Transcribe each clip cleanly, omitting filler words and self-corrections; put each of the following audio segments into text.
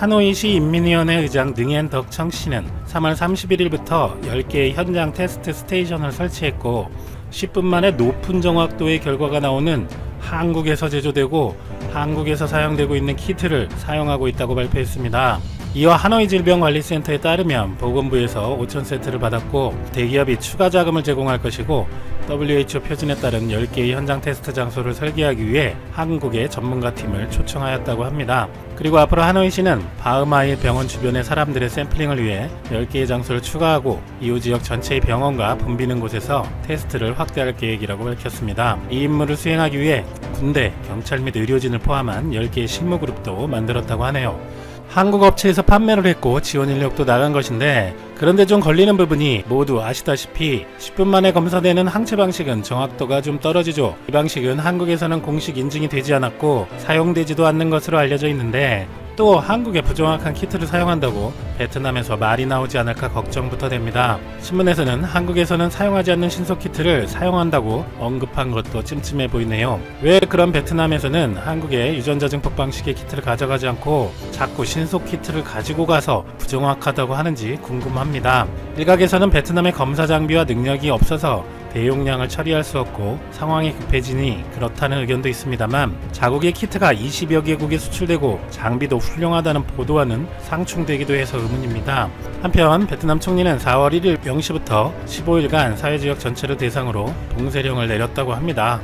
하노이시 인민위원회 의장 능앤덕 청씨는 3월 31일부터 10개의 현장 테스트 스테이션을 설치했고 10분 만에 높은 정확도의 결과가 나오는 한국에서 제조되고 한국에서 사용되고 있는 키트를 사용하고 있다고 발표했습니다. 이와 하노이 질병관리센터에 따르면 보건부에서 5,000세트를 받았고 대기업이 추가 자금을 제공할 것이고 WHO 표준에 따른 10개의 현장 테스트 장소를 설계하기 위해 한국의 전문가팀을 초청하였다고 합니다. 그리고 앞으로 하노이시는 바흐마일 병원 주변의 사람들의 샘플링을 위해 10개의 장소를 추가하고 이후 지역 전체의 병원과 붐비는 곳에서 테스트를 확대할 계획이라고 밝혔습니다. 이 임무를 수행하기 위해 군대, 경찰 및 의료진을 포함한 10개의 실무그룹도 만들었다고 하네요. 한국 업체에서 판매를 했고 지원 인력도 나간 것인데 그런데 좀 걸리는 부분이 모두 아시다시피 10분 만에 검사되는 항체 방식은 정확도가 좀 떨어지죠. 이 방식은 한국에서는 공식 인증이 되지 않았고 사용되지도 않는 것으로 알려져 있는데 또 한국에 부정확한 키트를 사용한다고 베트남에서 말이 나오지 않을까 걱정부터 됩니다. 신문에서는 한국에서는 사용하지 않는 신속 키트를 사용한다고 언급한 것도 찜찜해 보이네요. 왜 그런 베트남에서는 한국의 유전자 증폭 방식의 키트를 가져가지 않고 자꾸 신속 키트를 가지고 가서 부정확하다고 하는지 궁금합니다. 일각에서는 베트남의 검사 장비와 능력이 없어서 대용량을 처리할 수 없고 상황이 급해지니 그렇다는 의견도 있습니다만 자국의 키트가 20여 개국에 수출되고 장비도 훌륭하다는 보도와는 상충되기도 해서 의문입니다. 한편 베트남 총리는 4월 1일 0시부터 15일간 사회지역 전체를 대상으로 봉쇄령을 내렸다고 합니다.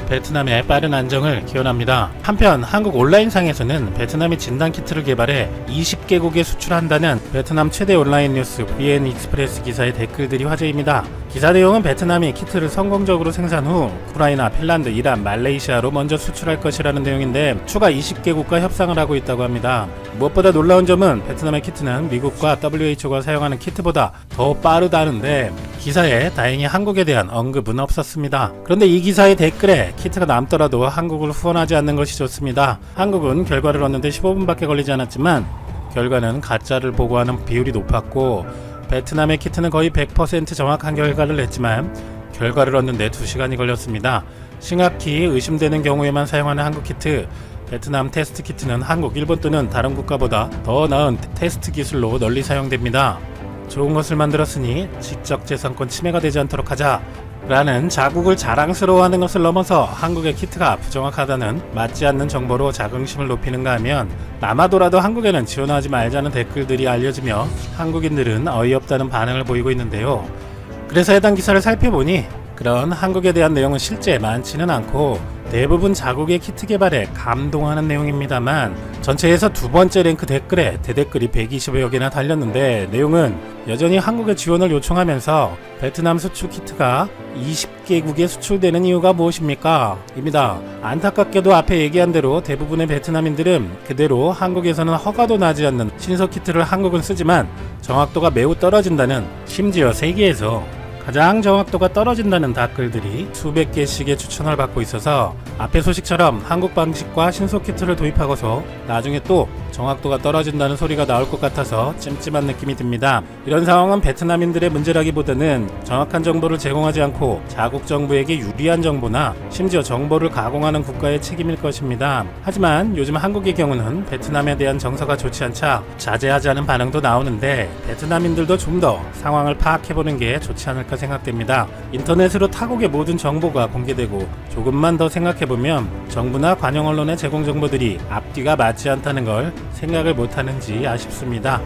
베트남의 빠른 안정을 기원합니다. 한편 한국 온라인상에서는 베트남이 진단키트를 개발해 20개국에 수출한다는 베트남 최대 온라인 뉴스 VN 익스프레스 기사의 댓글들이 화제입니다. 기사 내용은 베트남이 키트를 성공적으로 생산 후 우크라이나, 핀란드, 이란, 말레이시아로 먼저 수출할 것이라는 내용인데 추가 20개국과 협상을 하고 있다고 합니다. 무엇보다 놀라운 점은 베트남의 키트는 미국과 WHO가 사용하는 키트보다 더 빠르다는데 기사에 다행히 한국에 대한 언급은 없었습니다. 그런데 이 기사의 댓글에 키트가 남더라도 한국을 후원하지 않는 것이 좋습니다. 한국은 결과를 얻는데 15분밖에 걸리지 않았지만 결과는 가짜를 보고하는 비율이 높았고 베트남의 키트는 거의 100% 정확한 결과를 냈지만 결과를 얻는데 2시간이 걸렸습니다. 심각히 의심되는 경우에만 사용하는 한국 키트, 베트남 테스트 키트는 한국, 일본 또는 다른 국가보다 더 나은 테스트 기술로 널리 사용됩니다. 좋은 것을 만들었으니 지적재산권 침해가 되지 않도록 하자 라는 자국을 자랑스러워하는 것을 넘어서 한국의 키트가 부정확하다는 맞지 않는 정보로 자긍심을 높이는가 하면 남아도라도 한국에는 지원하지 말자는 댓글들이 알려지며 한국인들은 어이없다는 반응을 보이고 있는데요. 그래서 해당 기사를 살펴보니 그런 한국에 대한 내용은 실제 많지는 않고 대부분 자국의 키트 개발에 감동하는 내용입니다만 전체에서 두 번째 랭크 댓글에 대댓글이 120여 개나 달렸는데 내용은 여전히 한국의 지원을 요청하면서 베트남 수출 키트가 20개국에 수출되는 이유가 무엇입니까? 입니다. 안타깝게도 앞에 얘기한 대로 대부분의 베트남인들은 그대로 한국에서는 허가도 나지 않는 신속 키트를 한국은 쓰지만 정확도가 매우 떨어진다는, 심지어 세계에서 가장 정확도가 떨어진다는 댓글들이 수백 개씩의 추천을 받고 있어서 앞의 소식처럼 한국 방식과 신속 키트를 도입하고서 나중에 또 정확도가 떨어진다는 소리가 나올 것 같아서 찜찜한 느낌이 듭니다. 이런 상황은 베트남인들의 문제라기보다는 정확한 정보를 제공하지 않고 자국 정부에게 유리한 정보나 심지어 정보를 가공하는 국가의 책임일 것입니다. 하지만 요즘 한국의 경우는 베트남에 대한 정서가 좋지 않자 자제하자는 반응도 나오는데 베트남인들도 좀 더 상황을 파악해보는 게 좋지 않을까 생각됩니다. 인터넷으로 타국의 모든 정보가 공개되고 조금만 더 생각해보면 정부나 관영 언론의 제공 정보들이 앞뒤가 맞지 않다는 걸 생각을 못하는지 아쉽습니다.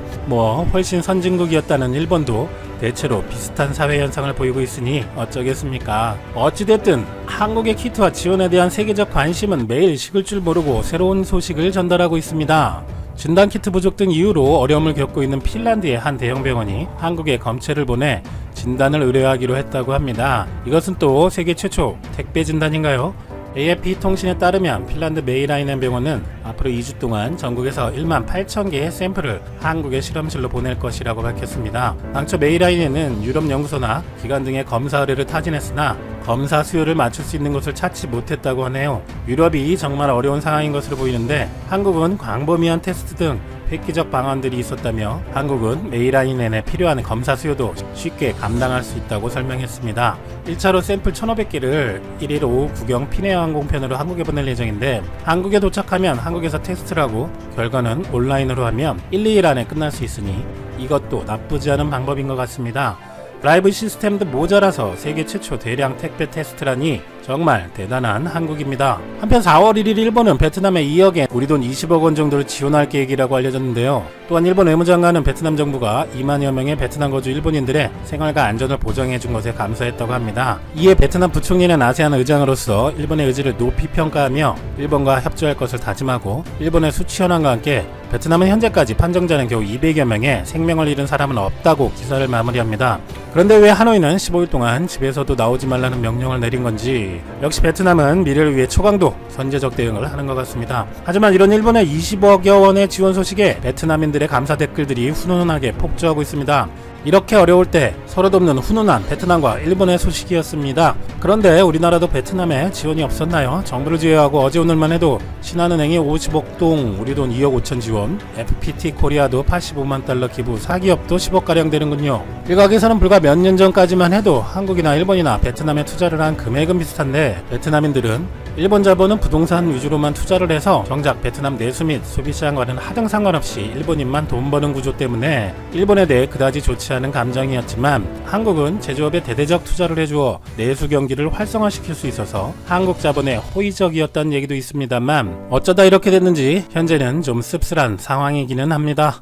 훨씬 선진국이었다는 일본도 대체로 비슷한 사회 현상을 보이고 있으니 어쩌겠습니까? 어찌됐든 한국의 키트와 지원에 대한 세계적 관심은 매일 식을 줄 모르고 새로운 소식을 전달하고 있습니다. 진단키트 부족 등 이유로 어려움을 겪고 있는 핀란드의 한 대형 병원이 한국에 검체를 보내 진단을 의뢰하기로 했다고 합니다. 이것은 또 세계 최초 택배 진단인가요? AFP 통신에 따르면 핀란드 메이라이넨 병원은 앞으로 2주 동안 전국에서 1만 8천 개의 샘플을 한국의 실험실로 보낼 것이라고 밝혔습니다. 당초 메이라이넨은 유럽 연구소나 기관 등의 검사 의뢰를 타진했으나 검사 수요를 맞출 수 있는 곳을 찾지 못했다고 하네요. 유럽이 정말 어려운 상황인 것으로 보이는데 한국은 광범위한 테스트 등 획기적 방안들이 있었다며 한국은 메이라인 내내 필요한 검사 수요도 쉽게 감당할 수 있다고 설명했습니다. 1차로 샘플 1,500개를 1일 오후 국영 피네어 항공편으로 한국에 보낼 예정인데 한국에 도착하면 한국에서 테스트를 하고 결과는 온라인으로 하면 1, 2일 안에 끝날 수 있으니 이것도 나쁘지 않은 방법인 것 같습니다. 라이브 시스템도 모자라서 세계 최초 대량 택배 테스트라니 정말 대단한 한국입니다. 한편 4월 1일 일본은 베트남에 2억엔 우리 돈 20억 원 정도를 지원할 계획이라고 알려졌는데요. 또한 일본 외무장관은 베트남 정부가 2만여 명의 베트남 거주 일본인들의 생활과 안전을 보장해준 것에 감사했다고 합니다. 이에 베트남 부총리는 아세안 의장으로서 일본의 의지를 높이 평가하며 일본과 협조할 것을 다짐하고 일본의 수치현황과 함께 베트남은 현재까지 판정자는 겨우 200여 명의 생명을 잃은 사람은 없다고 기사를 마무리합니다. 그런데 왜 하노이는 15일 동안 집에서도 나오지 말라는 명령을 내린 건지 역시 베트남은 미래를 위해 초강도 선제적 대응을 하는 것 같습니다. 하지만 이런 일본의 20억여 원의 지원 소식에 베트남인들의 감사 댓글들이 훈훈하게 폭주하고 있습니다. 이렇게 어려울 때 서로 돕는 훈훈한 베트남과 일본의 소식이었습니다. 그런데 우리나라도 베트남에 지원이 없었나요? 정부를 제외하고 어제 오늘만 해도 신한은행이 50억 동, 우리 돈 2억 5천 지원, FPT 코리아도 85만 달러 기부, 사기업도 10억가량 되는군요. 일각에서는 불과 몇 년 전까지만 해도 한국이나 일본이나 베트남에 투자를 한 금액은 비슷한데 베트남인들은 일본 자본은 부동산 위주로만 투자를 해서 정작 베트남 내수 및 소비시장과는 하등 상관없이 일본인만 돈 버는 구조 때문에 일본에 대해 그다지 좋지 않은 감정이었지만 한국은 제조업에 대대적 투자를 해주어 내수 경기를 활성화시킬 수 있어서 한국 자본에 호의적이었다는 얘기도 있습니다만 어쩌다 이렇게 됐는지 현재는 좀 씁쓸한 상황이기는 합니다.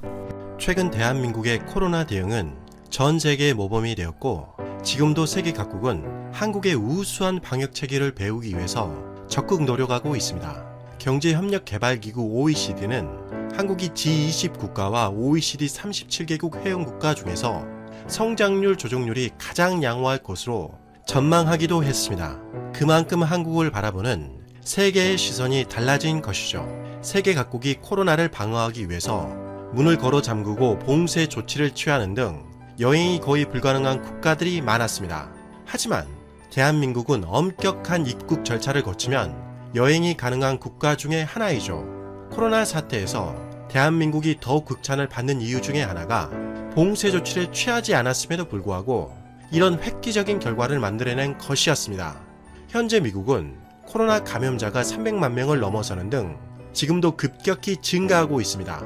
최근 대한민국의 코로나 대응은 전 세계의 모범이 되었고 지금도 세계 각국은 한국의 우수한 방역 체계를 배우기 위해서 적극 노력하고 있습니다. 경제협력개발기구 OECD는 한국이 G20 국가와 OECD 37개국 회원국가 중에서 성장률 조정률이 가장 양호할 것으로 전망하기도 했습니다. 그만큼 한국을 바라보는 세계의 시선이 달라진 것이죠. 세계 각국이 코로나를 방어하기 위해서 문을 걸어 잠그고 봉쇄 조치를 취하는 등 여행이 거의 불가능한 국가들이 많았습니다. 하지만 대한민국은 엄격한 입국 절차를 거치면 여행이 가능한 국가 중에 하나이죠. 코로나 사태에서 대한민국이 더욱 극찬을 받는 이유 중에 하나가 봉쇄 조치를 취하지 않았음에도 불구하고 이런 획기적인 결과를 만들어낸 것이었습니다. 현재 미국은 코로나 감염자가 300만 명을 넘어서는 등 지금도 급격히 증가하고 있습니다.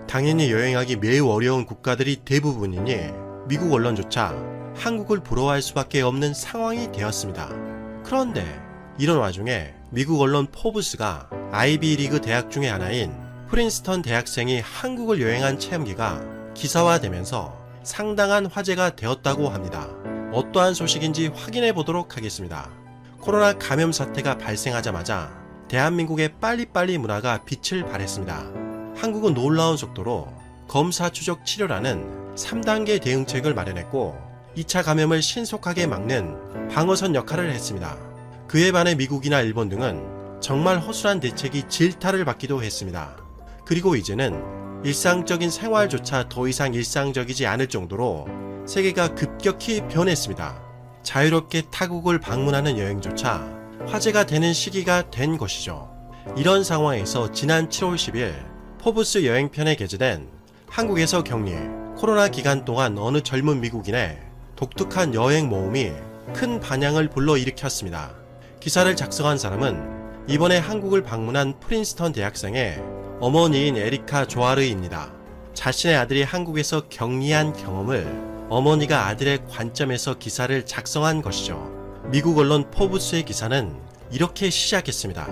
당연히 여행하기 매우 어려운 국가들이 대부분이니 미국 언론조차 한국을 부러워할 수밖에 없는 상황이 되었습니다. 그런데 이런 와중에 미국 언론 포브스가 아이비리그 대학 중의 하나인 프린스턴 대학생이 한국을 여행한 체험기가 기사화되면서 상당한 화제가 되었다고 합니다. 어떠한 소식인지 확인해 보도록 하겠습니다. 코로나 감염 사태가 발생하자마자 대한민국의 빨리빨리 문화가 빛을 발했습니다. 한국은 놀라운 속도로 검사 추적 치료라는 3단계 대응책을 마련했고 2차 감염을 신속하게 막는 방어선 역할을 했습니다. 그에 반해 미국이나 일본 등은 정말 허술한 대책이 질타를 받기도 했습니다. 그리고 이제는 일상적인 생활조차 더 이상 일상적이지 않을 정도로 세계가 급격히 변했습니다. 자유롭게 타국을 방문하는 여행조차 화제가 되는 시기가 된 것이죠. 이런 상황에서 지난 7월 10일 포브스 여행편에 게재된 한국에서 격리, 코로나 기간 동안 어느 젊은 미국인의 독특한 여행 모험이 큰 반향을 불러일으켰습니다. 기사를 작성한 사람은 이번에 한국을 방문한 프린스턴 대학생의 어머니인 에리카 조아르입니다. 자신의 아들이 한국에서 격리한 경험을 어머니가 아들의 관점에서 기사를 작성한 것이죠. 미국 언론 포브스의 기사는 이렇게 시작했습니다.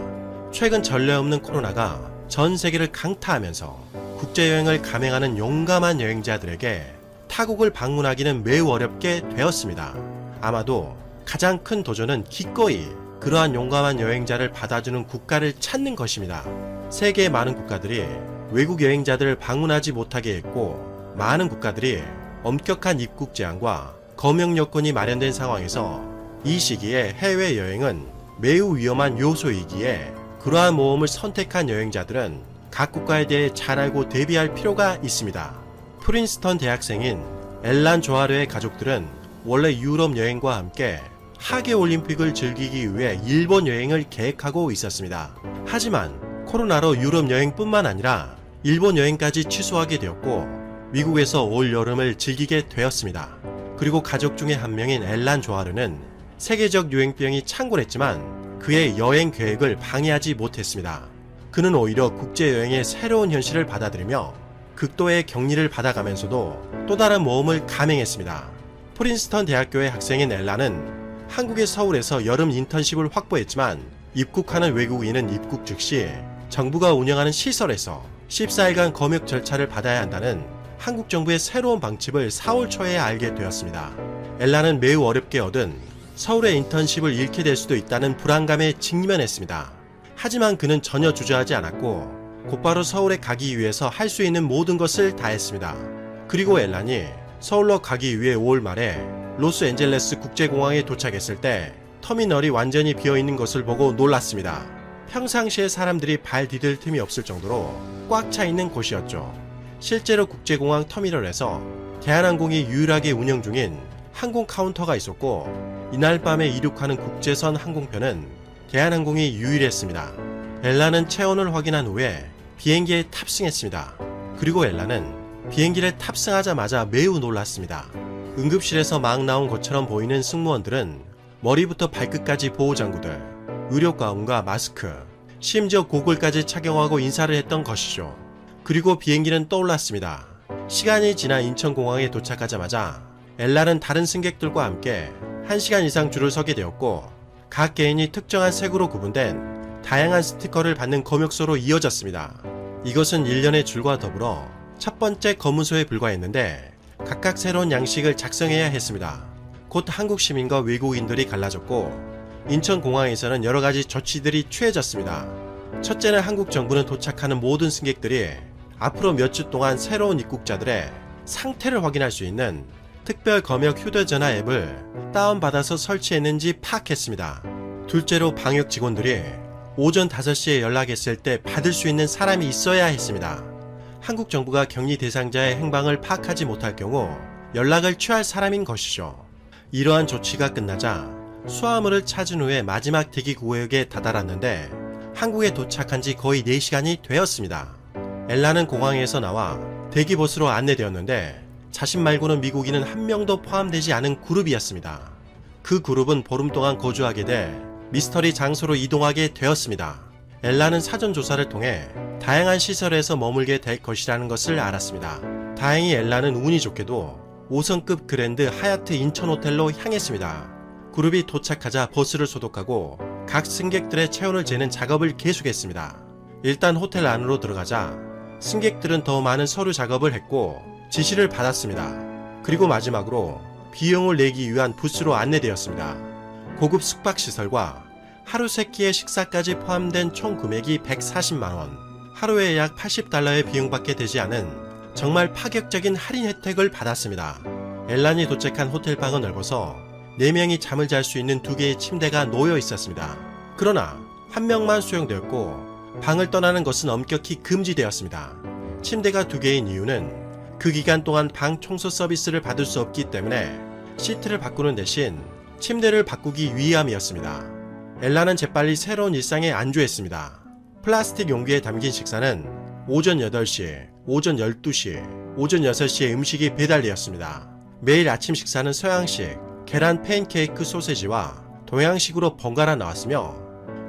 최근 전례 없는 코로나가 전 세계를 강타하면서 국제여행을 감행하는 용감한 여행자들에게 타국을 방문하기는 매우 어렵게 되었습니다. 아마도 가장 큰 도전은 기꺼이 그러한 용감한 여행자를 받아주는 국가를 찾는 것입니다. 세계의 많은 국가들이 외국 여행자들을 방문하지 못하게 했고 많은 국가들이 엄격한 입국 제한과 검역 여건이 마련된 상황에서 이 시기에 해외여행은 매우 위험한 요소이기에 그러한 모험을 선택한 여행자들은 각 국가에 대해 잘 알고 대비할 필요가 있습니다. 프린스턴 대학생인 엘란 조아르의 가족들은 원래 유럽 여행과 함께 하계올림픽을 즐기기 위해 일본 여행을 계획하고 있었습니다. 하지만 코로나로 유럽 여행뿐만 아니라 일본 여행까지 취소하게 되었고 미국에서 올 여름을 즐기게 되었습니다. 그리고 가족 중에 한 명인 앨란 조아르는 세계적 유행병이 창궐했지만 그의 여행 계획을 방해하지 못했습니다. 그는 오히려 국제여행의 새로운 현실을 받아들이며 극도의 격리를 받아가면서도 또 다른 모험을 감행했습니다. 프린스턴 대학교의 학생인 앨란은 한국의 서울에서 여름 인턴십을 확보했지만 입국하는 외국인은 입국 즉시 정부가 운영하는 시설에서 14일간 검역 절차를 받아야 한다는 한국 정부의 새로운 방침을 4월 초에 알게 되었습니다. 앨란은 매우 어렵게 얻은 서울의 인턴십을 잃게 될 수도 있다는 불안감에 직면했습니다. 하지만 그는 전혀 주저하지 않았고 곧바로 서울에 가기 위해서 할 수 있는 모든 것을 다했습니다. 그리고 앨란이 서울로 가기 위해 5월 말에 로스앤젤레스 국제공항에 도착했을 때 터미널이 완전히 비어있는 것을 보고 놀랐습니다. 평상시에 사람들이 발 디딜 틈이 없을 정도로 꽉 차 있는 곳이었죠. 실제로 국제공항 터미널에서 대한항공이 유일하게 운영 중인 항공 카운터가 있었고 이날 밤에 이륙하는 국제선 항공편은 대한항공이 유일했습니다. 앨란은 체온을 확인한 후에 비행기에 탑승했습니다. 그리고 앨란은 비행기를 탑승하자마자 매우 놀랐습니다. 응급실에서 막 나온 것처럼 보이는 승무원들은 머리부터 발끝까지 보호장구들, 의료가운과 마스크, 심지어 고글까지 착용하고 인사를 했던 것이죠. 그리고 비행기는 떠올랐습니다. 시간이 지나 인천공항에 도착하자마자 앨란은 다른 승객들과 함께 1시간 이상 줄을 서게 되었고 각 개인이 특정한 색으로 구분된 다양한 스티커를 받는 검역소로 이어졌습니다. 이것은 일련의 줄과 더불어 첫 번째 검문소에 불과했는데 각각 새로운 양식을 작성해야 했습니다. 곧 한국 시민과 외국인들이 갈라졌고 인천공항에서는 여러가지 조치들이 취해졌습니다. 첫째는 한국 정부는 도착하는 모든 승객들이 앞으로 몇 주 동안 새로운 입국자들의 상태를 확인할 수 있는 특별 검역 휴대전화 앱을 다운받아서 설치했는지 파악했습니다. 둘째로 방역 직원들이 오전 5시에 연락했을 때 받을 수 있는 사람이 있어야 했습니다. 한국 정부가 격리 대상자의 행방을 파악하지 못할 경우 연락을 취할 사람인 것이죠. 이러한 조치가 끝나자 수화물을 찾은 후에 마지막 대기 구역에 다다랐는데 한국에 도착한 지 거의 4시간이 되었습니다. 앨란은 공항에서 나와 대기봇으로 안내되었는데 자신 말고는 미국인은 한 명도 포함되지 않은 그룹이었습니다. 그 그룹은 보름 동안 거주하게 돼 미스터리 장소로 이동하게 되었습니다. 앨란은 사전 조사를 통해 다양한 시설에서 머물게 될 것이라는 것을 알았습니다. 다행히 앨란은 운이 좋게도 5성급 그랜드 하얏트 인천 호텔로 향했습니다. 그룹이 도착하자 버스를 소독하고 각 승객들의 체온을 재는 작업을 계속했습니다. 일단 호텔 안으로 들어가자 승객들은 더 많은 서류 작업을 했고 지시를 받았습니다. 그리고 마지막으로 비용을 내기 위한 부스로 안내되었습니다. 고급 숙박시설과 하루 3끼의 식사까지 포함된 총 금액이 140만원, 하루에 약 80달러의 비용밖에 되지 않은 정말 파격적인 할인 혜택을 받았습니다. 앨란이 도착한 호텔방은 넓어서 4명이 잠을 잘 수 있는 2개의 침대가 놓여 있었습니다. 그러나 한 명만 수용되었고 방을 떠나는 것은 엄격히 금지되었습니다. 침대가 2개인 이유는 그 기간 동안 방 청소 서비스를 받을 수 없기 때문에 시트를 바꾸는 대신 침대를 바꾸기 위함이었습니다. 앨란은 재빨리 새로운 일상에 안주했습니다. 플라스틱 용기에 담긴 식사는 오전 8시, 오전 12시, 오전 6시에 음식이 배달되었습니다. 매일 아침 식사는 서양식, 계란 팬케이크 소세지와 동양식으로 번갈아 나왔으며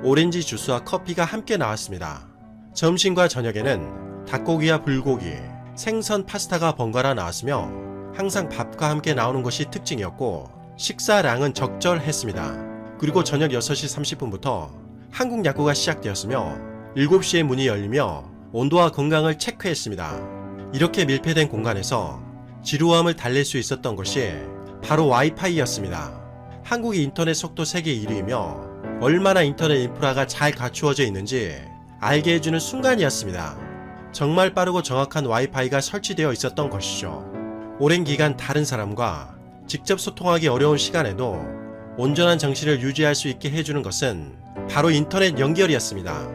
오렌지 주스와 커피가 함께 나왔습니다. 점심과 저녁에는 닭고기와 불고기, 생선 파스타가 번갈아 나왔으며 항상 밥과 함께 나오는 것이 특징이었고 식사량은 적절했습니다. 그리고 저녁 6시 30분부터 한국 야구가 시작되었으며 7시에 문이 열리며 온도와 건강을 체크했습니다. 이렇게 밀폐된 공간에서 지루함을 달랠 수 있었던 것이 바로 와이파이였습니다. 한국이 인터넷 속도 세계 1위이며 얼마나 인터넷 인프라가 잘 갖추어져 있는지 알게 해주는 순간이었습니다. 정말 빠르고 정확한 와이파이가 설치되어 있었던 것이죠. 오랜 기간 다른 사람과 직접 소통하기 어려운 시간에도 온전한 정신을 유지할 수 있게 해주는 것은 바로 인터넷 연결이었습니다.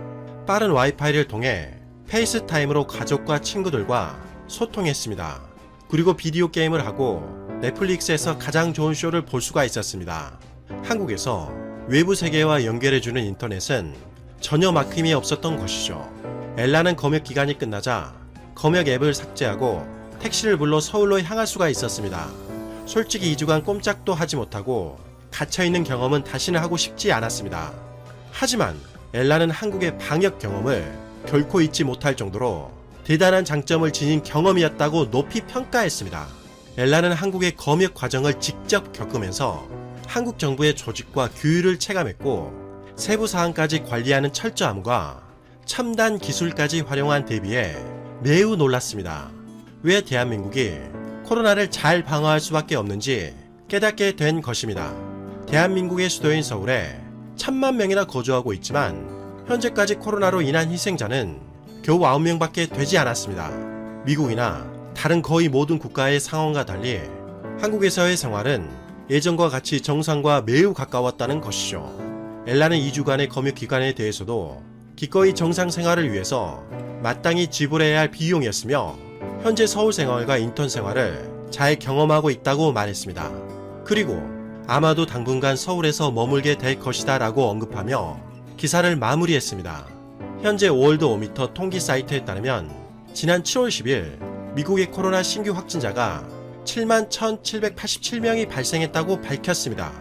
빠른 와이파이를 통해 페이스타임으로 가족과 친구들과 소통했습니다. 그리고 비디오 게임을 하고 넷플릭스에서 가장 좋은 쇼를 볼 수가 있었습니다. 한국에서 외부 세계와 연결해주는 인터넷은 전혀 막힘이 없었던 것이죠. 앨란은 검역 기간이 끝나자 검역 앱을 삭제하고 택시를 불러 서울로 향할 수가 있었습니다. 솔직히 2주간 꼼짝도 하지 못하고 갇혀있는 경험은 다시는 하고 싶지 않았습니다. 하지만 엘라는 한국의 방역 경험을 결코 잊지 못할 정도로 대단한 장점을 지닌 경험이었다고 높이 평가했습니다. 엘라는 한국의 검역 과정을 직접 겪으면서 한국 정부의 조직과 규율을 체감했고 세부 사항까지 관리하는 철저함과 첨단 기술까지 활용한 대비에 매우 놀랐습니다. 왜 대한민국이 코로나를 잘 방어할 수밖에 없는지 깨닫게 된 것입니다. 대한민국의 수도인 서울에 1000만 명이나 거주하고 있지만 현재까지 코로나로 인한 희생자는 겨우 9명밖에 되지 않았습니다. 미국이나 다른 거의 모든 국가의 상황과 달리 한국에서의 생활은 예전과 같이 정상과 매우 가까웠다는 것이죠. 엘라는 2주간의 검역 기간에 대해서도 기꺼이 정상 생활을 위해서 마땅히 지불해야 할 비용이었으며 현재 서울 생활과 인턴 생활을 잘 경험하고 있다고 말했습니다. 그리고 아마도 당분간 서울에서 머물게 될 것이다 라고 언급하며 기사를 마무리했습니다. 현재 월드오미터 통기 사이트에 따르면 지난 7월 10일 미국의 코로나 신규 확진자가 71,787명이 발생했다고 밝혔습니다.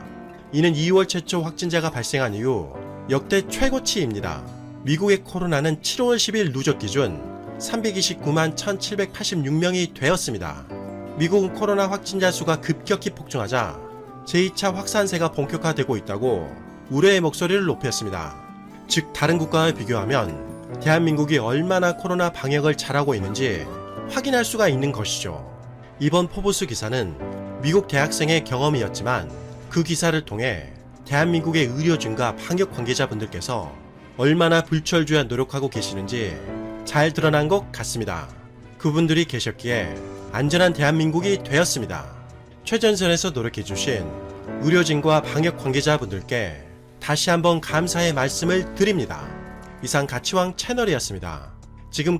이는 2월 최초 확진자가 발생한 이후 역대 최고치입니다. 미국의 코로나는 7월 10일 누적 기준 329만 1,786명이 되었습니다. 미국은 코로나 확진자 수가 급격히 폭증하자 제2차 확산세가 본격화되고 있다고 우려의 목소리를 높였습니다. 즉 다른 국가와 비교하면 대한민국이 얼마나 코로나 방역을 잘하고 있는지 확인할 수가 있는 것이죠. 이번 포브스 기사는 미국 대학생의 경험이었지만 그 기사를 통해 대한민국의 의료진과 방역 관계자분들께서 얼마나 불철주야 노력하고 계시는지 잘 드러난 것 같습니다. 그분들이 계셨기에 안전한 대한민국이 되었습니다. 최전선에서 노력해주신 의료진과 방역 관계자분들께 다시 한번 감사의 말씀을 드립니다. 이상 가치왕 채널이었습니다. 지금